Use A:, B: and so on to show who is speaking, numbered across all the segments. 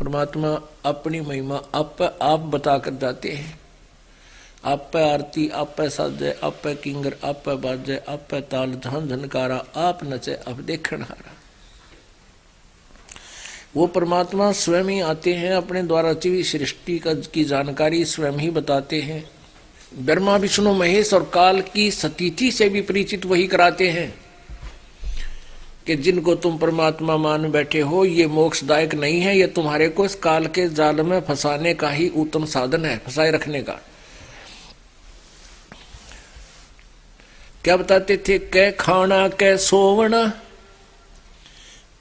A: परमात्मा अपनी महिमा आप बताकर जाते हैं। आप पे आरती, आप पे साजे, आप पे किंगर, आप पे बाजे, आप पे ताल झन झनकारा, आप नचे अब देखण हारा। वो परमात्मा स्वयं ही आते हैं, अपने द्वारा रची सृष्टि की जानकारी स्वयं ही बताते हैं। ब्रह्मा विष्णु महेश और काल की सतीथि से भी परिचित वही कराते हैं कि जिनको तुम परमात्मा मान बैठे हो ये मोक्षदायक नहीं है, ये तुम्हारे को इस काल के जाल में फंसाने का ही उत्तम साधन है, फंसाए रखने का। क्या बताते थे? कै खाना कै सोवना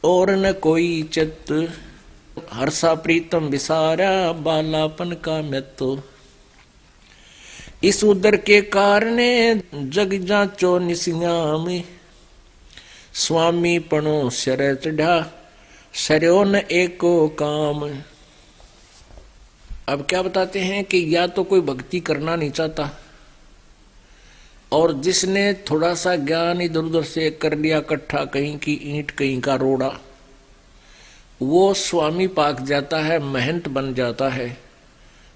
A: और न कोई चित, हर्षा प्रीतम विसारा बालापन का मृत्यु। इस उदर के कारणे जग जाचो निसियाम, स्वामी पणो सर चढ़ा सरयो न एको काम। अब क्या बताते हैं कि या तो कोई भक्ति करना नहीं चाहता, और जिसने थोड़ा सा ज्ञान इधर उधर से कर लिया इकट्ठा, कहीं की ईंट कहीं का रोड़ा, वो स्वामी पाक जाता है, महंत बन जाता है,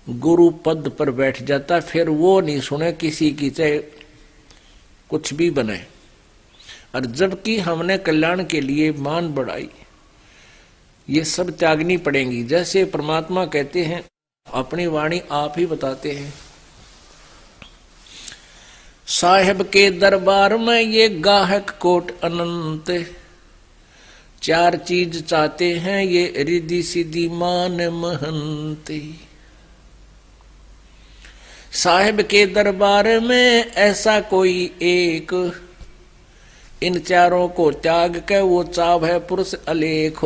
A: गुरु पद पर बैठ जाता है। फिर वो नहीं सुने किसी की, चाहे कुछ भी बने। और जबकि हमने कल्याण के लिए मान बढ़ाई, ये सब त्यागनी पड़ेंगी। जैसे परमात्मा कहते हैं, अपनी वाणी आप ही बताते हैं, साहेब के दरबार में ये गाहक कोट अनंत, चार चीज चाहते हैं ये रिद्धि सिद्धि मान महंत। साहेब के दरबार में ऐसा कोई एक, इन चारों को त्याग के वो चाव है पुरुष अलेख।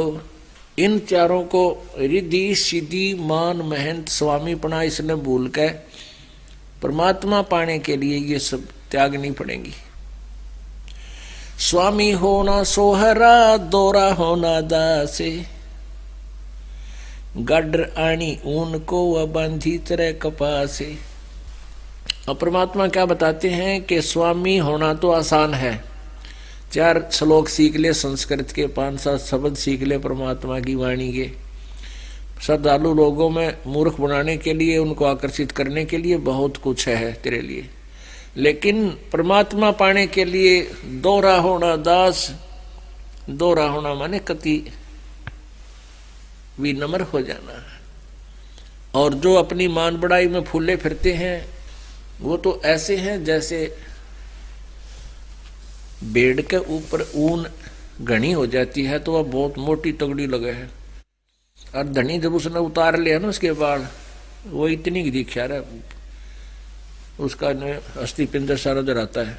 A: इन चारों को रिद्धि सिद्धि मान महंत स्वामीपना इसने भूल के परमात्मा पाने के लिए ये सब त्यागनी पड़ेंगी। स्वामी होना सोहरा दोरा होना दासे, गड्र आनी ऊन को व बांधी तरह कपासे। और परमात्मा क्या बताते हैं कि स्वामी होना तो आसान है, 4 श्लोक सीख ले संस्कृत के, 5-7 शब्द सीख ले परमात्मा की वाणी के। श्रद्धालु लोगों में मूर्ख बनाने के लिए, उनको आकर्षित करने के लिए बहुत कुछ है तेरे लिए, लेकिन परमात्मा पाने के लिए दोहरा होना दास। दोहरा होना माने कति विनम्र हो जाना। और जो अपनी मान बढ़ाई में फूले फिरते हैं वो तो ऐसे हैं जैसे बेड़ के ऊपर ऊन घनी हो जाती है तो वह बहुत मोटी तगड़ी लगे है, और धनी जब उसने उतार लिया ना उसके बाद वो इतनी दिखा रहा है, उसका अस्थि पिंजर सारा जराता है।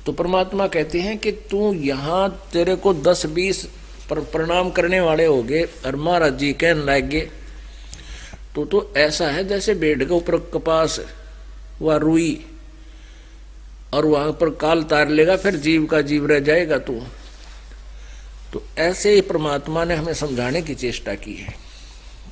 A: तो परमात्मा कहते हैं कि तू यहाँ तेरे को 10-20 प्रणाम करने वाले हो गए और महाराज जी कहने लगे तो ऐसा है जैसे बेड़ के ऊपर कपास व रुई, और वहां पर काल तार लेगा, फिर जीव का जीव रह जाएगा तू। तो ऐसे ही परमात्मा ने हमें समझाने की चेष्टा की है।